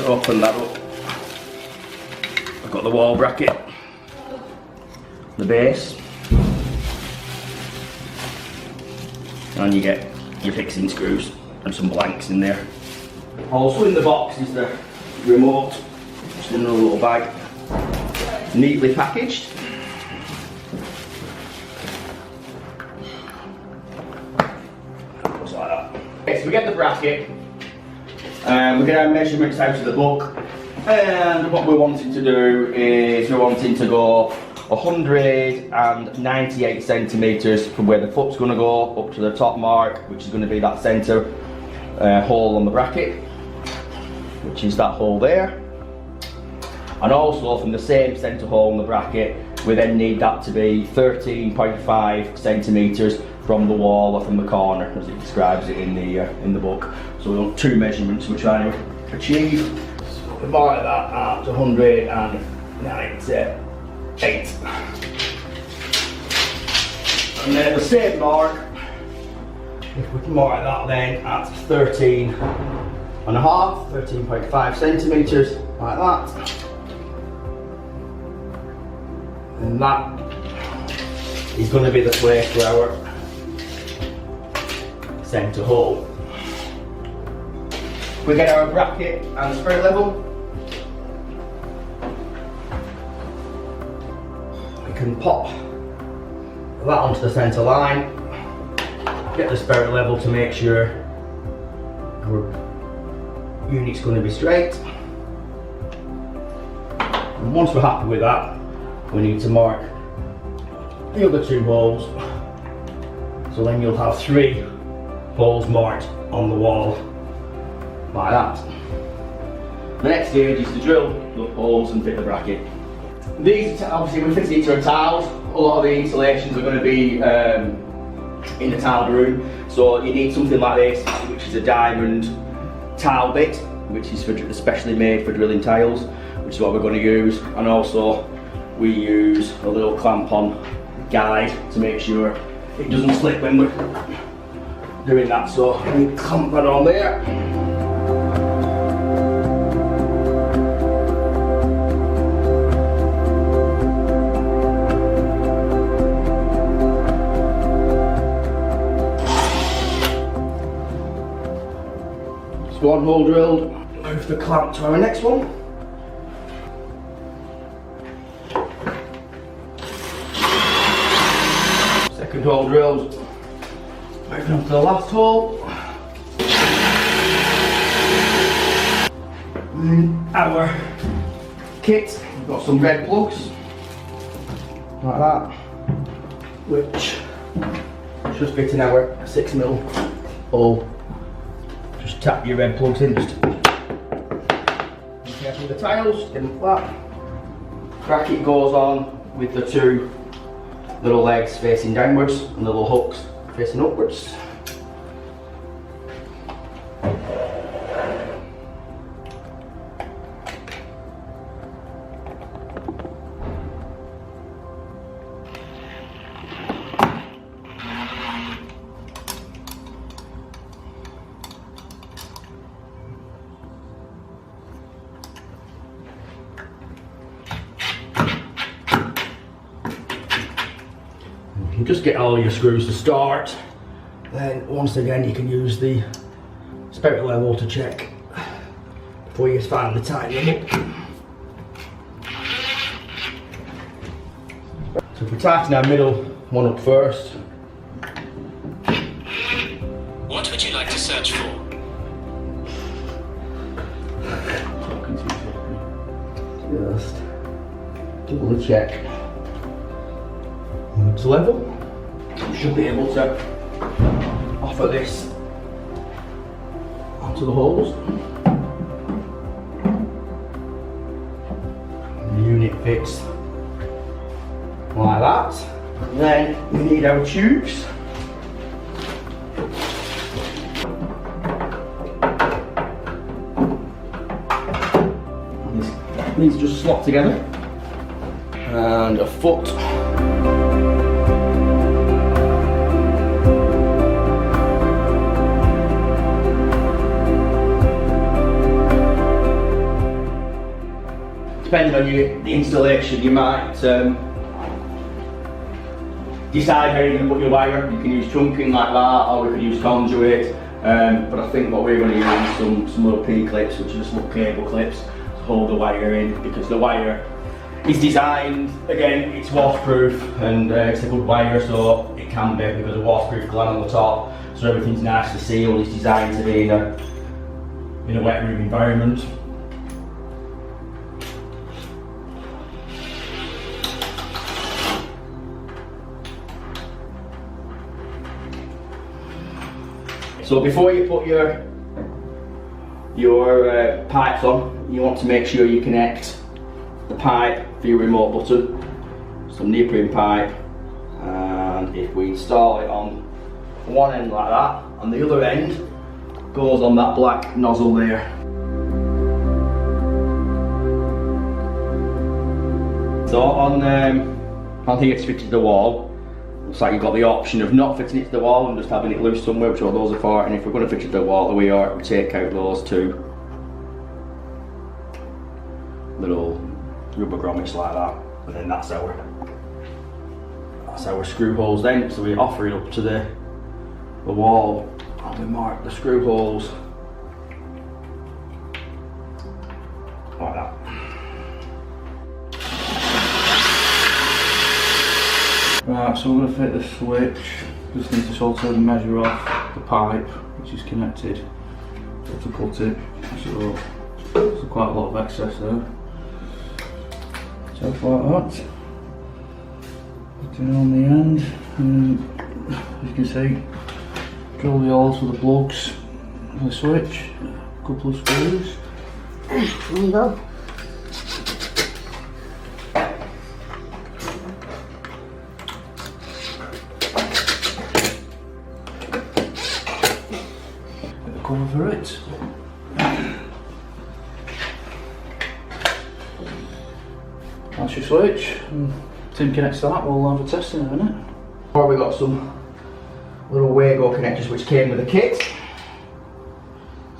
open that up. I've got the wall bracket, the base, and you get your fixing screws and some blanks in there. Also in the box is the remote, just in a little bag, neatly packaged. Just like that. Okay, so we get the bracket, we get our measurements out of the book, and what we're wanting to do is we're wanting to go 198 centimetres from where the foot's going to go up to the top mark, which is going to be that centre hole on the bracket, which is that hole there. And also from the same centre hole in the bracket, we then need that to be 13.5 centimetres from the wall or from the corner, as it describes it in the book. So we want two measurements we're trying to achieve. So we mark that at 198. And then the same mark, if we can mark that then at 13.5 centimetres, like that. And that is going to be the place for our centre hole. We get our bracket and spirit level. We can pop that onto the centre line, get the spirit level to make sure our unit's going to be straight. And once we're happy with that, we need to mark the other two holes. So then you'll have 3 holes marked on the wall, like that. The next stage is to drill the holes and fit the bracket. These, obviously we're fitting into our tiles. A lot of the installations are going to be in the tiled room, so you need something like this, which is a diamond tile bit, which is especially made for drilling tiles, which is what we're going to use. And also we use a little clamp-on guide to make sure it doesn't slip when we're doing that, so we clamp that on there. So one hole drilled, move the clamp to our next one. Second hole drilled, moving on to the last hole. And our kit, we've got some red plugs, like that, which should fit in our 6mm hole. Just tap your red plugs in, just be careful with the tiles, get them flat. Bracket goes on with the 2 little legs facing downwards and the little hooks facing upwards. You just get all your screws to start, then once again you can use the spirit level to check before you finally tighten them up. So if we tighten our middle one up first. What would you like to search for? Just double check. It's level. You should be able to offer this onto the holes. The unit fits like that. And then we need our tubes. These just slot together. And a foot. depending on the installation, you might decide how you're going to put your wire. You can use trunking like that, or we could use conduit. But I think what we're going to use is some little P-clips, which are just little cable clips to hold the wire in, because the wire is designed, again, it's waterproof, and it's a good wire, so it can be, because of waterproof gland on the top, so everything's nicely sealed. It's designed to be in a wet room environment. So before you put your pipes on, you want to make sure you connect the pipe for your remote button. Some neoprene pipe, and if we install it on one end like that, and the other end goes on that black nozzle there. So on here it's fitted to the wall. Looks like you've got the option of not fitting it to the wall and just having it loose somewhere, which all those are for. And if we're going to fit it to the wall, we take out those two little rubber grommets like that, and then that's our screw holes then. So we offer it up to the wall, and we mark the screw holes like that. Right, so we're going to fit the switch. Just need to sort of measure off the pipe which is connected up to cut it. So there's quite a lot of excess there. So like that. Put it on the end, and as you can see, drill the holes for the plugs for the switch. A couple of screws. There you go. Cover for it. That's your switch. Tim connects to that. We'll have a test in a minute. Or we got some little Wago connectors which came with the kit.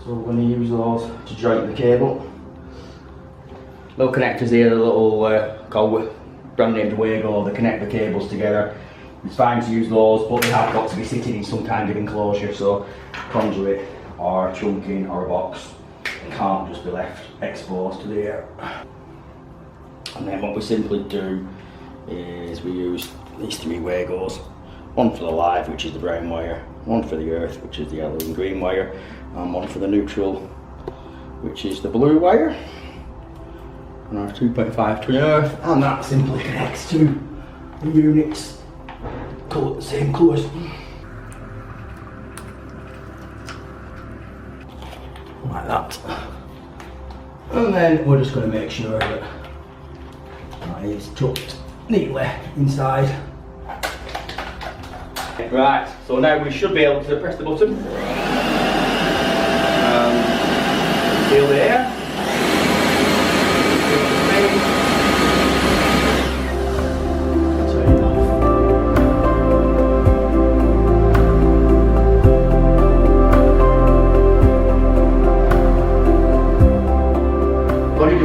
So we're going to use those to joint the cable. Little connectors here, the little called brand named Wago. They connect the cables together. It's fine to use those, but they have got to be sitting in some kind of enclosure. So conduit or trunking or a box can't just be left exposed to the air. And then what we simply do is we use these three Wagos, one for the live, which is the brown wire, one for the earth, which is the yellow and green wire, and one for the neutral, which is the blue wire, and our 2.5 twin earth, and that simply connects to the units, same colours. Like that. And then we're just going to make sure that that is tucked neatly inside. Right, so now we should be able to press the button. Feel the air.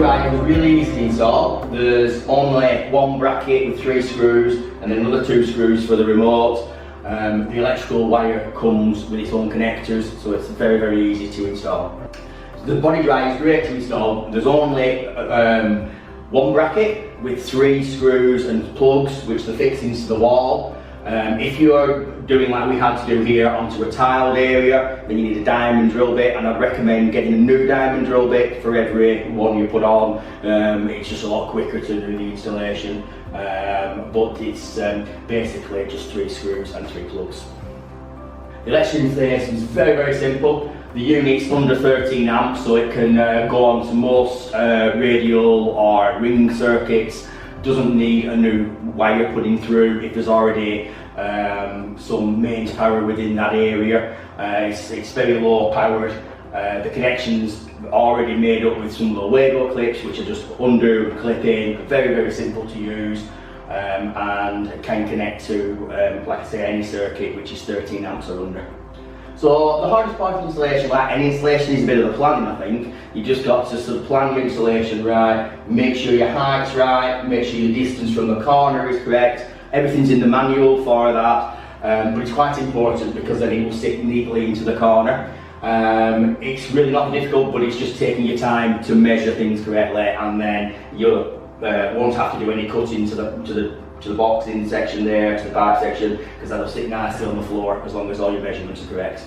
iDry is really easy to install. There's only one bracket with 3 screws and then another 2 screws for the remote. The electrical wire comes with its own connectors, so it's very, very easy to install. The iDry is great to install. There's only one bracket with 3 screws and plugs which are fixed into the wall. If you're doing like we had to do here onto a tiled area, then you need a diamond drill bit, and I'd recommend getting a new diamond drill bit for every one you put on. It's just a lot quicker to do the installation, but it's basically just 3 screws and 3 plugs. The electrical installation is very, very simple. The unit's under 13 amps, so it can go on to most radial or ring circuits. Doesn't need a new wire putting through if there's already some mains power within that area. It's very low powered. The connection's already made up with some little Wago clips which are just undo and clip in. Very, very simple to use, and can connect to, like I say, any circuit which is 13 amps or under. So the hardest part of installation, like any installation, is a bit of the planning, I think. You just got to sort of plan your installation right, make sure your height's right, make sure your distance from the corner is correct. Everything's in the manual for that, but it's quite important because then it will sit neatly into the corner. It's really not difficult, but it's just taking your time to measure things correctly, and then you won't have to do any cutting to the boxing section there, to the pipe section, because that'll sit nicely on the floor as long as all your measurements are correct.